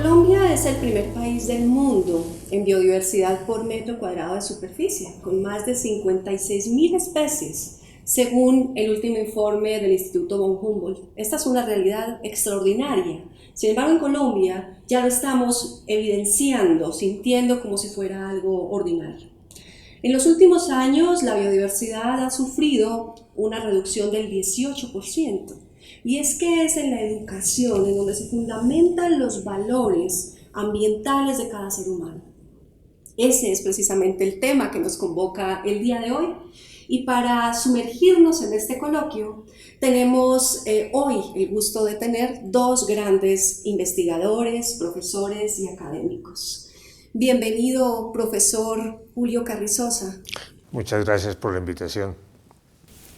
Colombia es el primer país del mundo en biodiversidad por metro cuadrado de superficie, con más de 56.000 especies, según el último informe del Instituto von Humboldt. Esta es una realidad extraordinaria. Sin embargo, en Colombia ya lo estamos evidenciando, sintiendo como si fuera algo ordinario. En los últimos años, la biodiversidad ha sufrido una reducción del 18%. Y es que es en la educación en donde se fundamentan los valores ambientales de cada ser humano. Ese es precisamente el tema que nos convoca el día de hoy. Y para sumergirnos en este coloquio, tenemos hoy el gusto de tener dos grandes investigadores, profesores y académicos. Bienvenido, profesor Julio Carrizosa. Muchas gracias por la invitación.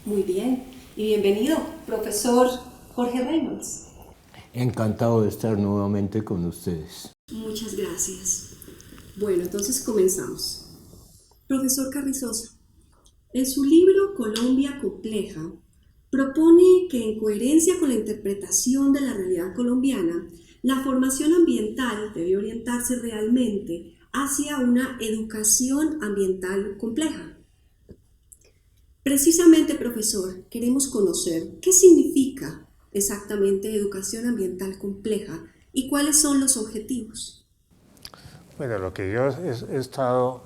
Muy bien. Y bienvenido, profesor Jorge Reynolds. Encantado de estar nuevamente con ustedes. Muchas gracias. Bueno, entonces comenzamos. Profesor Carrizosa, en su libro Colombia Compleja, propone que en coherencia con la interpretación de la realidad colombiana, la formación ambiental debe orientarse realmente hacia una educación ambiental compleja. Precisamente, profesor, queremos conocer qué significa exactamente educación ambiental compleja y cuáles son los objetivos. Bueno, lo que yo he estado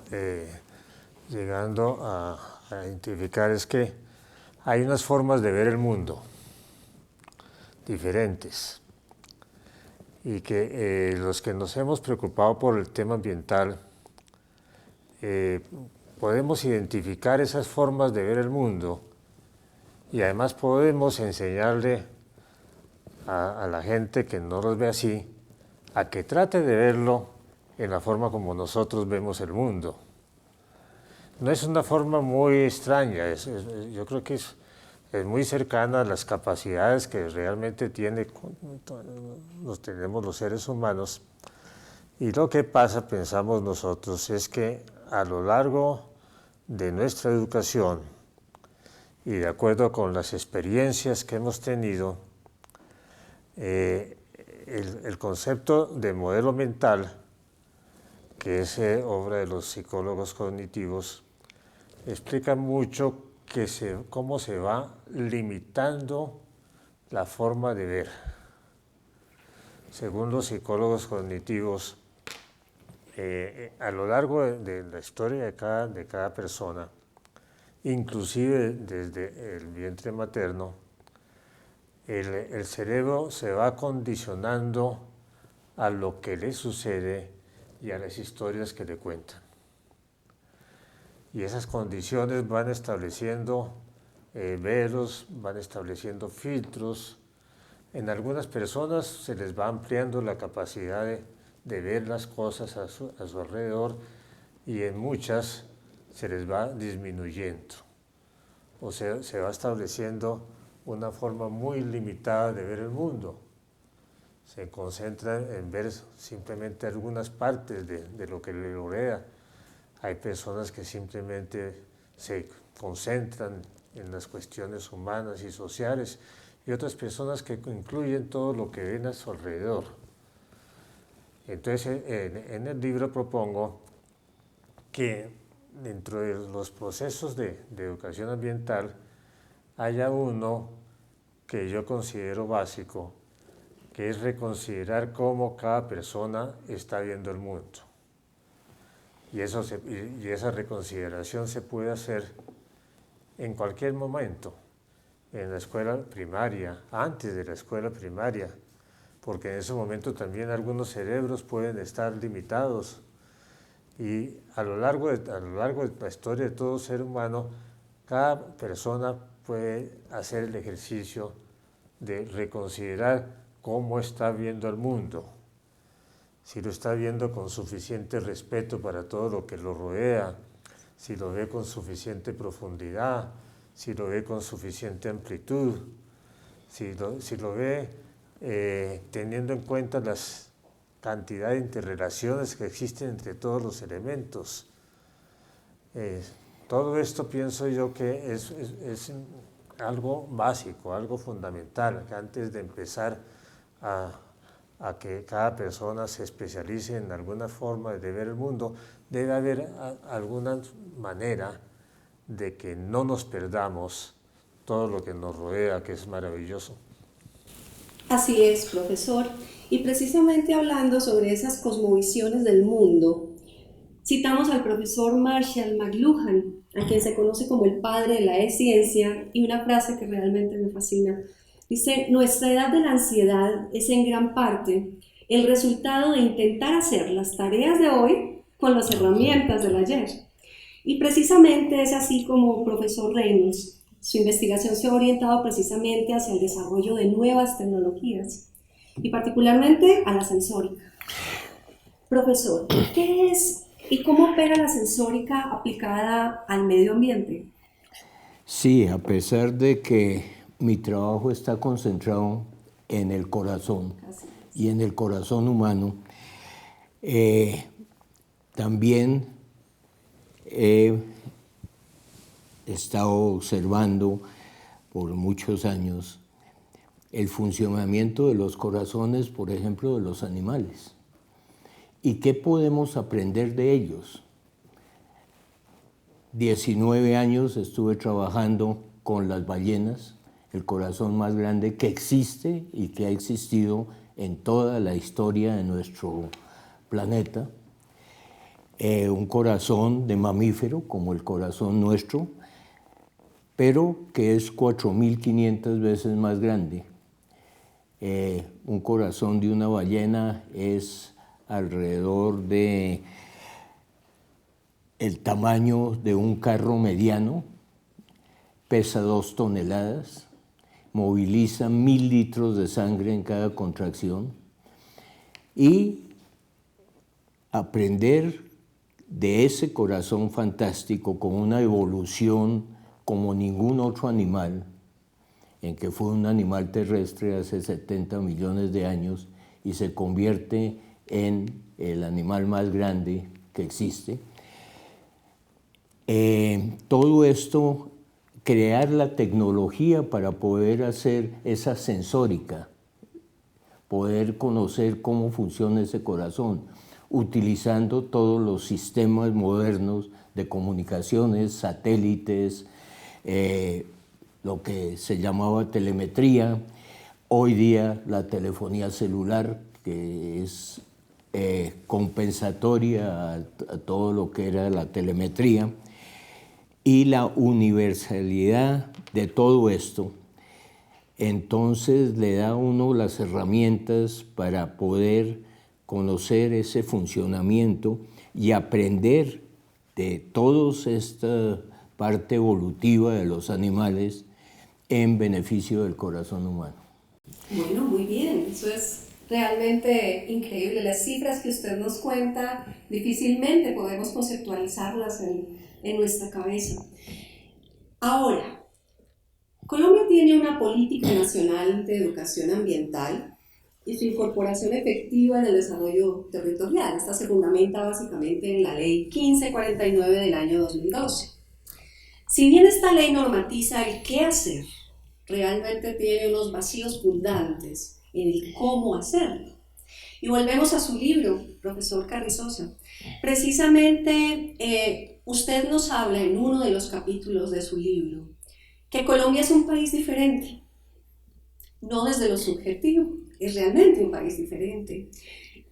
llegando a identificar es que hay unas formas de ver el mundo diferentes y que los que nos hemos preocupado por el tema ambiental podemos identificar esas formas de ver el mundo y además podemos enseñarle a la gente que no los ve así a que trate de verlo en la forma como nosotros vemos el mundo. No es una forma muy extraña, yo creo que es muy cercana a las capacidades que realmente tenemos los seres humanos. Y lo que pasa, pensamos nosotros, es que a lo largo de nuestra educación y de acuerdo con las experiencias que hemos tenido, el concepto de modelo mental, que es obra de los psicólogos cognitivos, explica mucho cómo se va limitando la forma de ver. Según los psicólogos cognitivos, a lo largo de la historia de cada persona, inclusive desde el vientre materno, el cerebro se va condicionando a lo que le sucede y a las historias que le cuentan. Y esas condiciones van estableciendo velos, van estableciendo filtros. En algunas personas se les va ampliando la capacidad de ver las cosas a su alrededor y en muchas se les va disminuyendo. O sea, se va estableciendo una forma muy limitada de ver el mundo. Se concentran en ver simplemente algunas partes de lo que le rodea. Hay personas que simplemente se concentran en las cuestiones humanas y sociales y otras personas que incluyen todo lo que ven a su alrededor. Entonces, en el libro propongo que dentro de los procesos de educación ambiental haya uno que yo considero básico, que es reconsiderar cómo cada persona está viendo el mundo. Y esa reconsideración se puede hacer en cualquier momento, en la escuela primaria, antes de la escuela primaria, porque en ese momento también algunos cerebros pueden estar limitados. Y a lo largo de la historia de todo ser humano, cada persona puede hacer el ejercicio de reconsiderar cómo está viendo el mundo. Si lo está viendo con suficiente respeto para todo lo que lo rodea, si lo ve con suficiente profundidad, si lo ve con suficiente amplitud, si lo ve teniendo en cuenta las cantidad de interrelaciones que existen entre todos los elementos. Todo esto pienso yo que es algo básico, algo fundamental, que antes de empezar a a que cada persona se especialice en alguna forma de ver el mundo, debe haber alguna manera de que no nos perdamos todo lo que nos rodea, que es maravilloso. Así es, profesor. Y precisamente hablando sobre esas cosmovisiones del mundo, citamos al profesor Marshall McLuhan, a quien se conoce como el padre de la ciencia, y una frase que realmente me fascina. Dice, nuestra edad de la ansiedad es en gran parte el resultado de intentar hacer las tareas de hoy con las herramientas del ayer. Y precisamente es así como profesor Reynolds, su investigación se ha orientado precisamente hacia el desarrollo de nuevas tecnologías y particularmente a la sensórica. Profesor, ¿qué es y cómo opera la sensórica aplicada al medio ambiente? Sí, a pesar de que mi trabajo está concentrado en el corazón y en el corazón humano, también he estado observando por muchos años el funcionamiento de los corazones, por ejemplo, de los animales. ¿Y qué podemos aprender de ellos? 19 años estuve trabajando con las ballenas, el corazón más grande que existe y que ha existido en toda la historia de nuestro planeta. Un corazón de mamífero como el corazón nuestro, pero que es 4.500 veces más grande. Un corazón de una ballena es alrededor de el tamaño de un carro mediano, pesa 2 toneladas, moviliza 1.000 litros de sangre en cada contracción, y aprender de ese corazón fantástico con una evolución como ningún otro animal, en que fue un animal terrestre hace 70 millones de años y se convierte en el animal más grande que existe. Todo esto, crear la tecnología para poder hacer esa sensórica, poder conocer cómo funciona ese corazón, utilizando todos los sistemas modernos de comunicaciones, satélites, lo que se llamaba telemetría, hoy día la telefonía celular, que es compensatoria a todo lo que era la telemetría, y la universalidad de todo esto, entonces le da a uno las herramientas para poder conocer ese funcionamiento y aprender de toda esta parte evolutiva de los animales en beneficio del corazón humano. Bueno, muy bien, eso es realmente increíble. Las cifras que usted nos cuenta difícilmente podemos conceptualizarlas en nuestra cabeza. Ahora, Colombia tiene una política nacional de educación ambiental y su incorporación efectiva en el desarrollo territorial. Esta se fundamenta básicamente en la Ley 1549 del año 2012. Si bien esta ley normatiza el qué hacer, realmente tiene unos vacíos fundantes en el cómo hacerlo. Y volvemos a su libro, profesor Carrizosa. Precisamente usted nos habla en uno de los capítulos de su libro que Colombia es un país diferente, no desde lo subjetivo, es realmente un país diferente.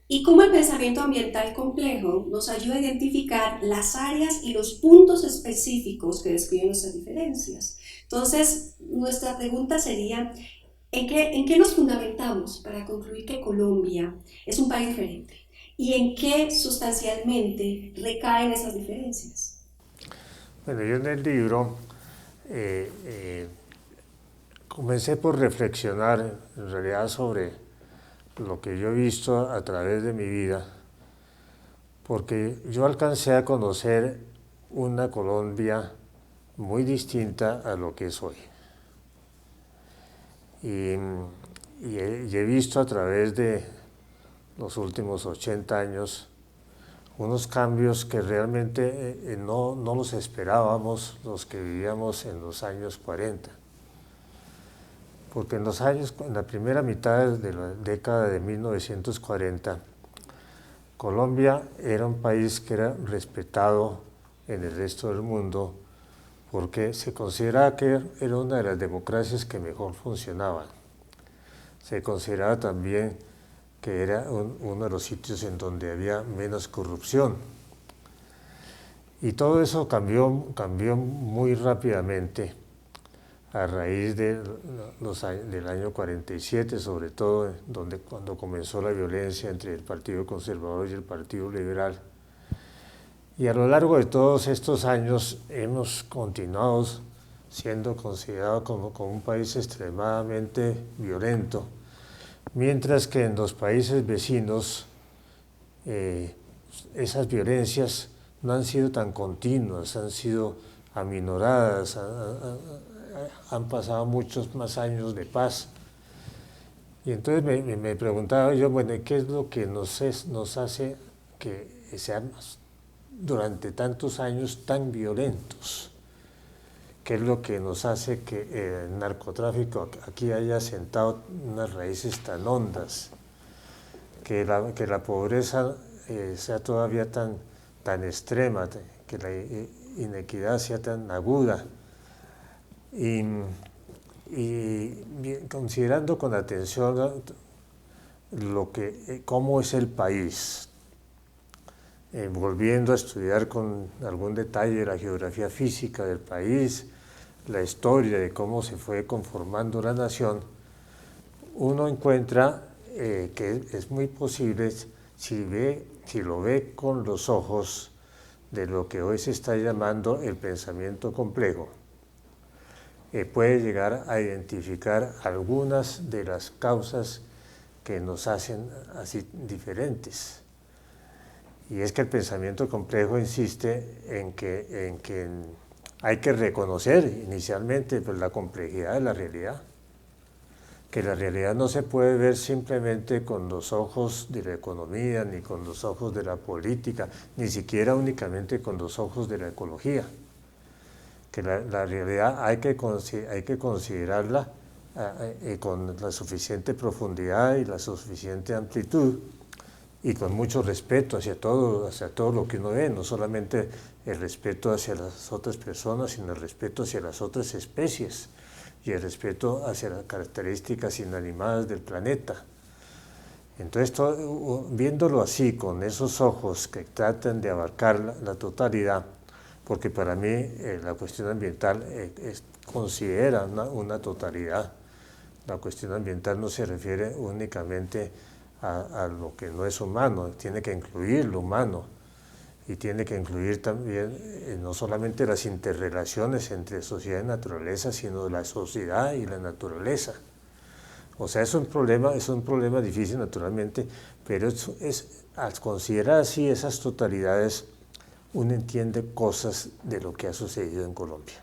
Y cómo el pensamiento ambiental complejo nos ayuda a identificar las áreas y los puntos específicos que describen nuestras diferencias. Entonces, nuestra pregunta sería, ¿en qué nos fundamentamos para concluir que Colombia es un país diferente? ¿Y en qué sustancialmente recaen esas diferencias? Bueno, yo en el libro comencé por reflexionar en realidad sobre lo que yo he visto a través de mi vida, porque yo alcancé a conocer una Colombia muy distinta a lo que es hoy. Y he visto a través de los últimos 80 años unos cambios que realmente no los esperábamos los que vivíamos en los años 40. porque en la primera mitad de la década de 1940, Colombia era un país que era respetado en el resto del mundo porque se consideraba que era una de las democracias que mejor funcionaban. Se consideraba también que era uno de los sitios en donde había menos corrupción. Y todo eso cambió muy rápidamente a raíz del año 47, sobre todo cuando comenzó la violencia entre el Partido Conservador y el Partido Liberal. Y a lo largo de todos estos años hemos continuado siendo considerados como un país extremadamente violento, mientras que en los países vecinos esas violencias no han sido tan continuas, han sido aminoradas, han pasado muchos más años de paz. Y entonces me preguntaba yo, bueno, ¿qué es lo que nos hace que seamos durante tantos años tan violentos? ¿Qué es lo que nos hace que el narcotráfico aquí haya sentado unas raíces tan hondas? Que la pobreza sea todavía tan extrema, que la inequidad sea tan aguda. Y considerando con atención cómo es el país, volviendo a estudiar con algún detalle la geografía física del país, la historia de cómo se fue conformando la nación, uno encuentra que es muy posible, si lo ve con los ojos de lo que hoy se está llamando el pensamiento complejo, puede llegar a identificar algunas de las causas que nos hacen así diferentes. Y es que el pensamiento complejo insiste en que hay que reconocer inicialmente pues, la complejidad de la realidad, que la realidad no se puede ver simplemente con los ojos de la economía, ni con los ojos de la política, ni siquiera únicamente con los ojos de la ecología, que la realidad hay que considerarla con la suficiente profundidad y la suficiente amplitud, y con mucho respeto hacia todo lo que uno ve, no solamente el respeto hacia las otras personas, sino el respeto hacia las otras especies y el respeto hacia las características inanimadas del planeta. Entonces, viéndolo así, con esos ojos que tratan de abarcar la totalidad, porque para mí la cuestión ambiental considera una totalidad. La cuestión ambiental no se refiere únicamente a lo que no es humano, tiene que incluir lo humano y tiene que incluir también no solamente las interrelaciones entre sociedad y naturaleza, sino la sociedad y la naturaleza. O sea, es un problema difícil naturalmente, pero al considerar así esas totalidades, uno entiende cosas de lo que ha sucedido en Colombia.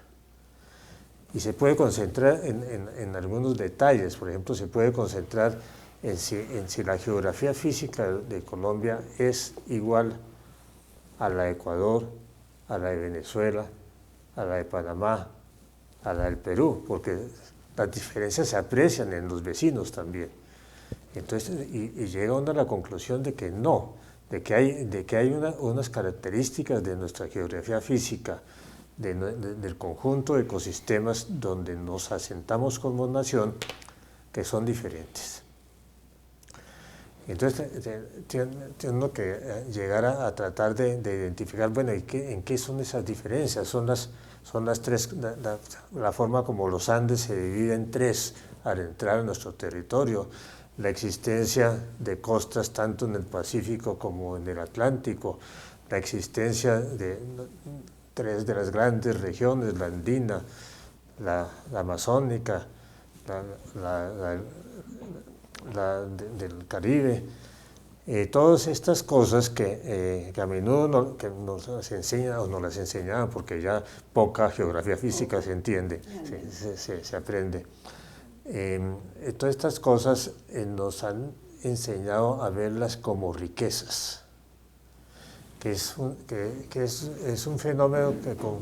Y se puede concentrar en algunos detalles, por ejemplo, se puede concentrar en si la geografía física de Colombia es igual a la de Ecuador, a la de Venezuela, a la de Panamá, a la del Perú, porque las diferencias se aprecian en los vecinos también. Entonces, y llega uno a la conclusión de que no, de que hay unas características de nuestra geografía física, del conjunto de ecosistemas donde nos asentamos como nación, que son diferentes. Entonces, tiene uno que llegar a tratar de identificar, bueno, ¿en qué son esas diferencias? Son las tres, la forma como los Andes se dividen en tres al entrar en nuestro territorio, la existencia de costas tanto en el Pacífico como en el Atlántico, la existencia de tres de las grandes regiones, la andina, la amazónica, la del Caribe, todas estas cosas que a menudo nos las enseñan o nos las enseñaban porque ya poca geografía física se entiende, se aprende. Todas estas cosas nos han enseñado a verlas como riquezas, que es un fenómeno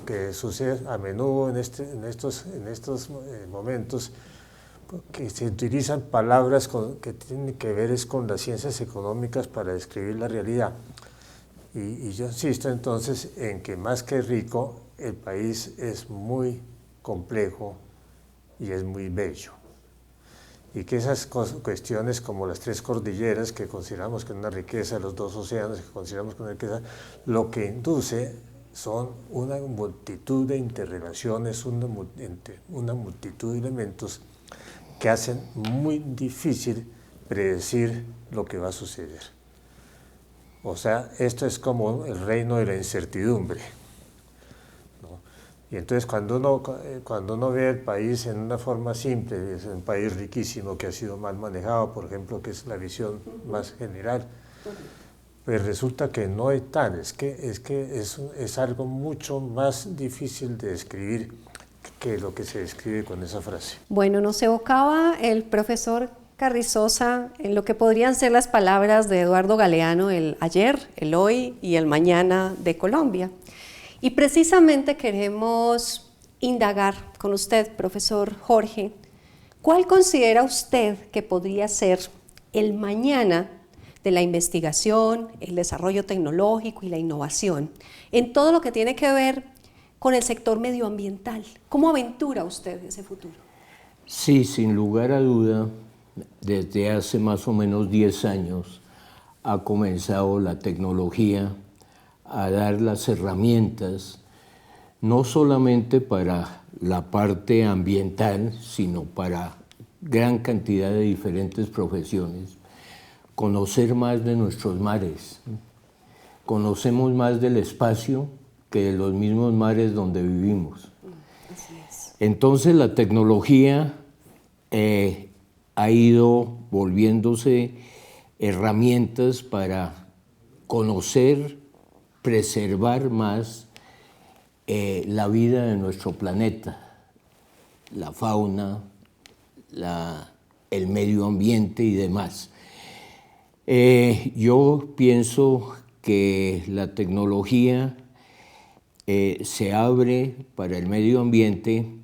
que sucede a menudo en estos momentos, que se utilizan palabras que tienen que ver es con las ciencias económicas para describir la realidad. Y yo insisto entonces en que más que rico, el país es muy complejo y es muy bello. Y que esas cuestiones como las 3 cordilleras que consideramos que es una riqueza, los 2 océanos que consideramos que es una riqueza, lo que induce son una multitud de interrelaciones, una multitud de elementos que hacen muy difícil predecir lo que va a suceder. O sea, esto es como el reino de la incertidumbre, ¿no? Y entonces cuando uno ve el país en una forma simple, es un país riquísimo que ha sido mal manejado, por ejemplo, que es la visión más general, pues resulta que no es tan, es algo mucho más difícil de describir que lo que se describe con esa frase. Bueno, nos evocaba el profesor Carrizosa en lo que podrían ser las palabras de Eduardo Galeano, el ayer, el hoy y el mañana de Colombia. Y precisamente queremos indagar con usted, profesor Jorge, ¿cuál considera usted que podría ser el mañana de la investigación, el desarrollo tecnológico y la innovación en todo lo que tiene que ver con el sector medioambiental? ¿Cómo aventura usted ese futuro? Sí, sin lugar a duda, desde hace más o menos 10 años ha comenzado la tecnología a dar las herramientas, no solamente para la parte ambiental, sino para gran cantidad de diferentes profesiones. Conocer más de nuestros mares, conocemos más del espacio que de los mismos mares donde vivimos. Así es. Entonces la tecnología ha ido volviéndose herramientas para conocer, preservar más la vida de nuestro planeta, la fauna, el medio ambiente y demás. Yo pienso que la tecnología se abre para el medio ambiente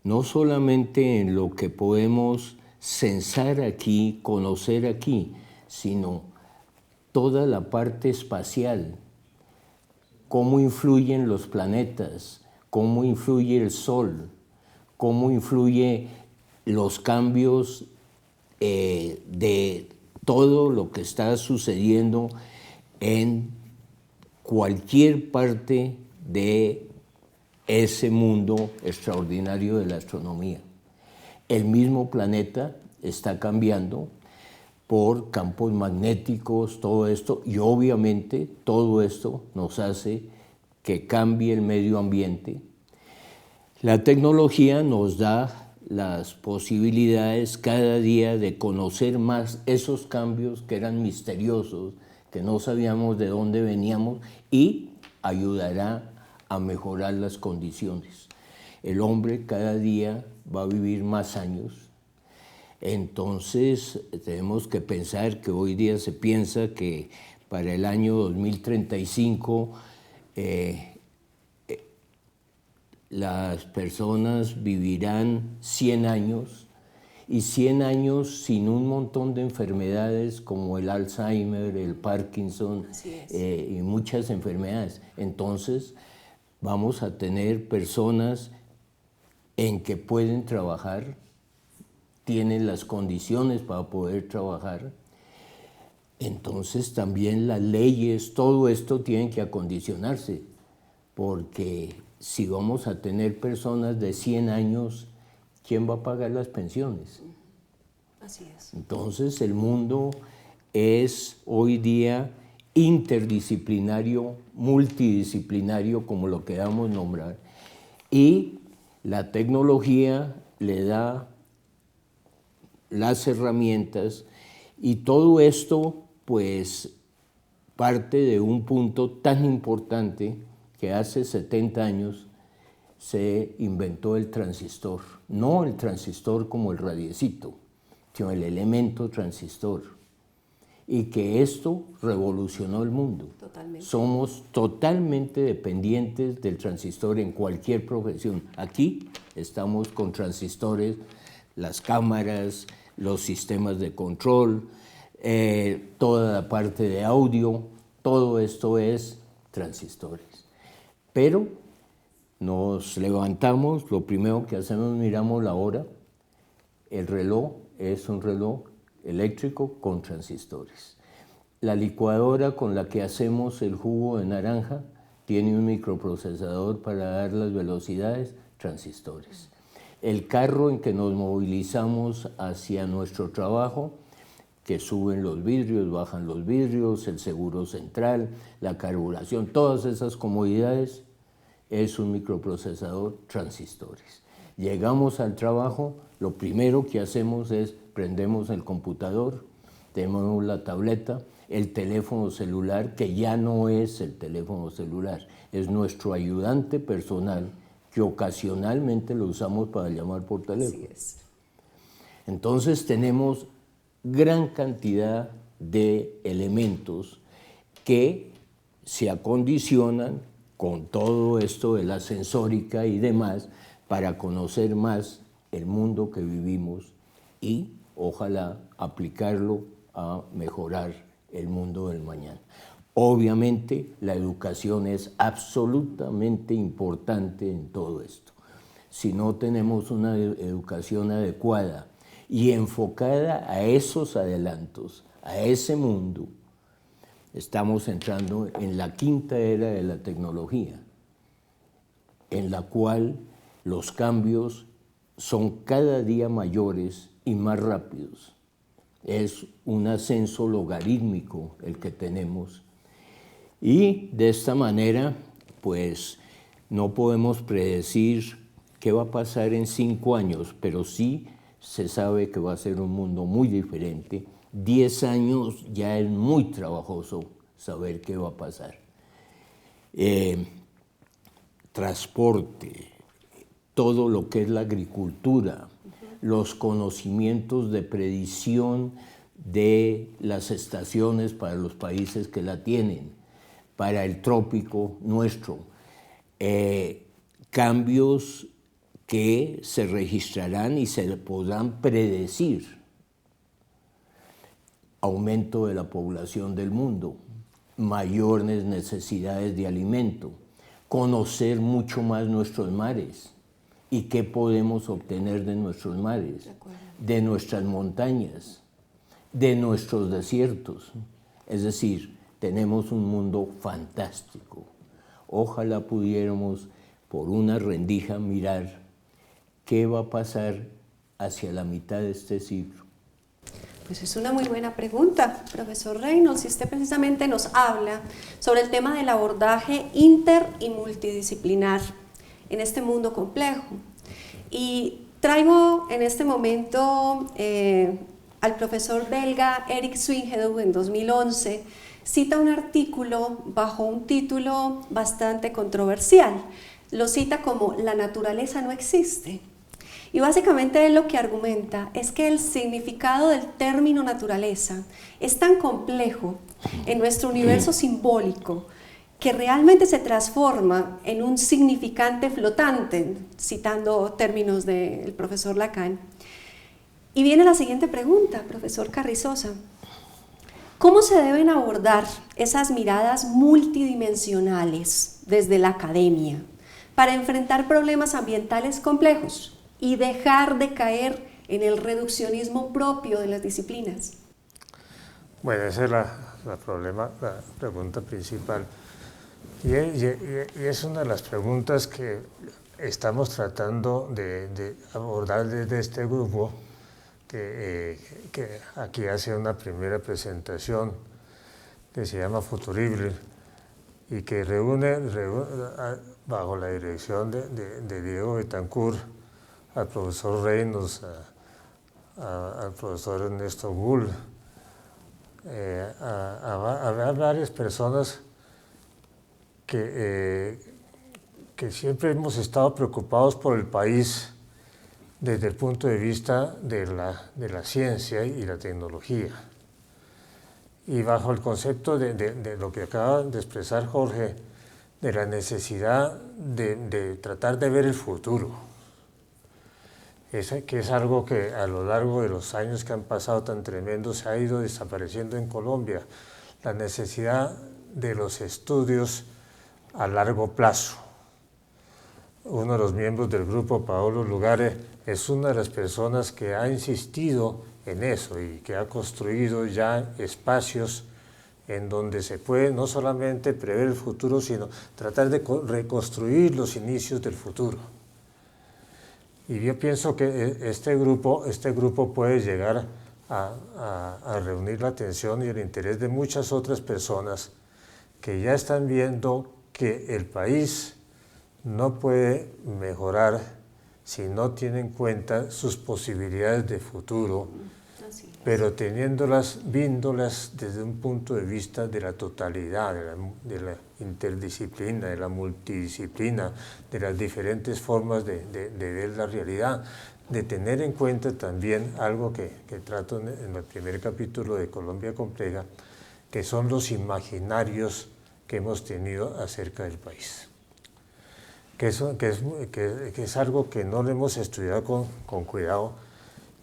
no solamente en lo que podemos censar aquí, conocer aquí, sino toda la parte espacial, cómo influyen los planetas, cómo influye el Sol, cómo influye los cambios de todo lo que está sucediendo en cualquier parte de ese mundo extraordinario de la astronomía. El mismo planeta está cambiando por campos magnéticos, todo esto, y obviamente todo esto nos hace que cambie el medio ambiente. La tecnología nos da las posibilidades cada día de conocer más esos cambios que eran misteriosos, que no sabíamos de dónde veníamos, y ayudará a mejorar las condiciones. El hombre cada día va a vivir más años, entonces tenemos que pensar que hoy día se piensa que para el año 2035 las personas vivirán 100 años, y 100 años sin un montón de enfermedades como el Alzheimer, el Parkinson y muchas enfermedades. Entonces vamos a tener personas en que pueden trabajar, tienen las condiciones para poder trabajar. Entonces también las leyes, todo esto tiene que acondicionarse, porque si vamos a tener personas de 100 años, ¿quién va a pagar las pensiones? Así es. Entonces el mundo es hoy día interdisciplinario, multidisciplinario, como lo queramos nombrar, y la tecnología le da las herramientas, y todo esto pues parte de un punto tan importante que hace 70 años se inventó el transistor, no el transistor como el radiecito, sino el elemento transistor, y que esto revolucionó el mundo. Totalmente. Somos totalmente dependientes del transistor en cualquier profesión. Aquí estamos con transistores, las cámaras, los sistemas de control, toda la parte de audio, todo esto es transistores. Pero nos levantamos, lo primero que hacemos, miramos la hora. El reloj es un reloj eléctrico con transistores. La licuadora con la que hacemos el jugo de naranja tiene un microprocesador para dar las velocidades, transistores. El carro en que nos movilizamos hacia nuestro trabajo, que suben los vidrios, bajan los vidrios, el seguro central, la carburación, todas esas comodidades, es un microprocesador, transistores. Llegamos al trabajo, lo primero que hacemos es prendemos el computador, tenemos la tableta, el teléfono celular, que ya no es el teléfono celular, es nuestro ayudante personal, que ocasionalmente lo usamos para llamar por teléfono. Así es. Entonces tenemos gran cantidad de elementos que se acondicionan con todo esto de la sensórica y demás para conocer más el mundo que vivimos y ojalá aplicarlo a mejorar el mundo del mañana. Obviamente la educación es absolutamente importante en todo esto. Si no tenemos una educación adecuada y enfocada a esos adelantos, a ese mundo, estamos entrando en la quinta era de la tecnología, en la cual los cambios son cada día mayores y más rápidos. Es un ascenso logarítmico el que tenemos. Y de esta manera, pues, no podemos predecir qué va a pasar en 5 años, pero sí se sabe que va a ser un mundo muy diferente. 10 años ya es muy trabajoso saber qué va a pasar. Transporte, todo lo que es la agricultura, los conocimientos de predicción de las estaciones para los países que la tienen, para el trópico nuestro, cambios que se registrarán y se podrán predecir. Aumento de la población del mundo, mayores necesidades de alimento, conocer mucho más nuestros mares y qué podemos obtener de nuestros mares, de nuestras montañas, de nuestros desiertos. Es decir, tenemos un mundo fantástico. Ojalá pudiéramos por una rendija mirar qué va a pasar hacia la mitad de este siglo. Pues es una muy buena pregunta, profesor Reynolds, y usted precisamente nos habla sobre el tema del abordaje inter y multidisciplinar en este mundo complejo. Y traigo en este momento al profesor belga Erik Swingedoe en 2011, cita un artículo bajo un título bastante controversial. Lo cita como "La naturaleza no existe". Y básicamente él lo que argumenta es que el significado del término naturaleza es tan complejo en nuestro universo simbólico que realmente se transforma en un significante flotante, citando términos del profesor Lacan. Y viene la siguiente pregunta, profesor Carrizosa. ¿Cómo se deben abordar esas miradas multidimensionales desde la academia para enfrentar problemas ambientales complejos y dejar de caer en el reduccionismo propio de las disciplinas? Bueno, esa es la pregunta principal. Y es una de las preguntas que estamos tratando de abordar desde este grupo, que aquí hace una primera presentación que se llama Futurible y que reúne bajo la dirección de Diego Betancourt, al profesor Reynolds, al profesor Ernesto Gull, a varias personas que siempre hemos estado preocupados por el país desde el punto de vista de la ciencia y la tecnología. Y bajo el concepto de lo que acaba de expresar Jorge, de la necesidad de tratar de ver el futuro. que es algo que a lo largo de los años que han pasado tan tremendos se ha ido desapareciendo en Colombia, la necesidad de los estudios a largo plazo. Uno de los miembros del grupo, Paolo Lugare, es una de las personas que ha insistido en eso y que ha construido ya espacios en donde se puede no solamente prever el futuro, sino tratar de reconstruir los inicios del futuro. Y yo pienso que este grupo puede llegar a reunir la atención y el interés de muchas otras personas que ya están viendo que el país no puede mejorar si no tiene en cuenta sus posibilidades de futuro, pero viéndolas desde un punto de vista de la totalidad, de la interdisciplina, de la multidisciplina, de las diferentes formas de ver la realidad, de tener en cuenta también algo que trato en el primer capítulo de Colombia Compleja, que son los imaginarios que hemos tenido acerca del país. Que es algo que no lo hemos estudiado con cuidado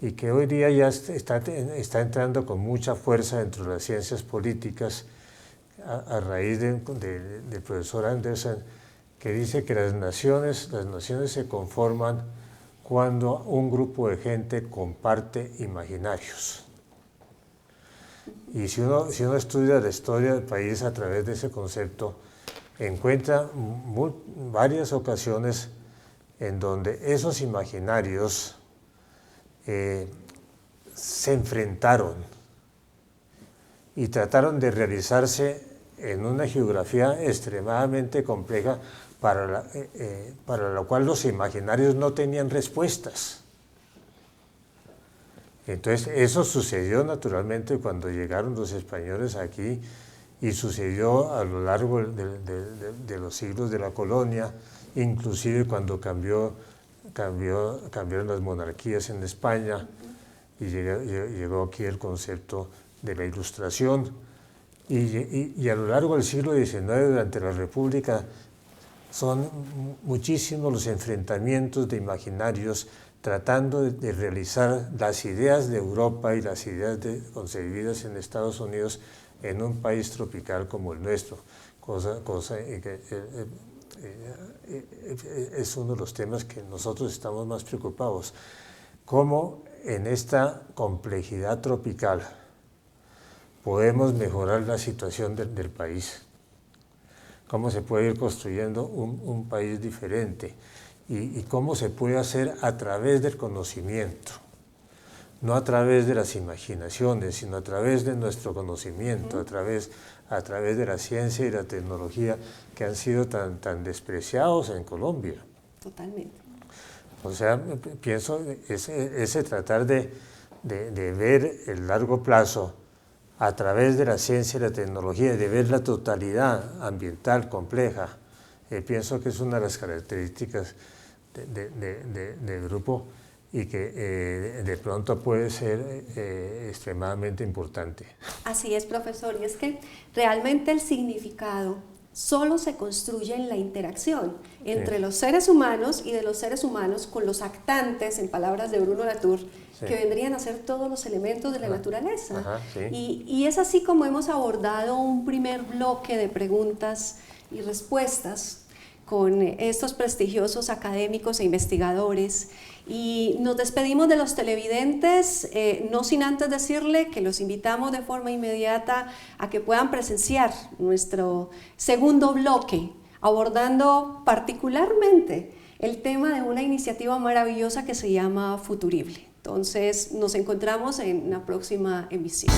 y que hoy día ya está entrando con mucha fuerza dentro de las ciencias políticas a raíz del profesor Anderson, que dice que las naciones se conforman cuando un grupo de gente comparte imaginarios. Y si uno estudia la historia del país a través de ese concepto, encuentra varias ocasiones en donde esos imaginarios se enfrentaron y trataron de realizarse en una geografía extremadamente compleja para la cual los imaginarios no tenían respuestas. Entonces eso sucedió naturalmente cuando llegaron los españoles aquí y sucedió a lo largo de los siglos de la colonia, inclusive cuando cambiaron las monarquías en España y llegó aquí el concepto de la Ilustración. Y a lo largo del siglo XIX, durante la República, son muchísimos los enfrentamientos de imaginarios tratando de realizar las ideas de Europa y las ideas concebidas en Estados Unidos en un país tropical como el nuestro, cosa que es uno de los temas que nosotros estamos más preocupados. Cómo en esta complejidad tropical podemos mejorar la situación del país, cómo se puede ir construyendo un país diferente y cómo se puede hacer a través del conocimiento, no a través de las imaginaciones, sino a través de nuestro conocimiento, a través de la ciencia y la tecnología que han sido tan despreciados en Colombia. Totalmente. O sea, pienso ese tratar de ver el largo plazo a través de la ciencia y la tecnología, de ver la totalidad ambiental compleja, pienso que es una de las características del grupo y que de pronto puede ser extremadamente importante. Así es, profesor, y es que realmente el significado solo se construye en la interacción entre los seres humanos y de los seres humanos con los actantes, en palabras de Bruno Latour, que vendrían a ser todos los elementos de la naturaleza. Y es así como hemos abordado un primer bloque de preguntas y respuestas con estos prestigiosos académicos e investigadores. Y nos despedimos de los televidentes, no sin antes decirle que los invitamos de forma inmediata a que puedan presenciar nuestro segundo bloque, abordando particularmente el tema de una iniciativa maravillosa que se llama Futurible. Entonces, nos encontramos en la próxima emisión.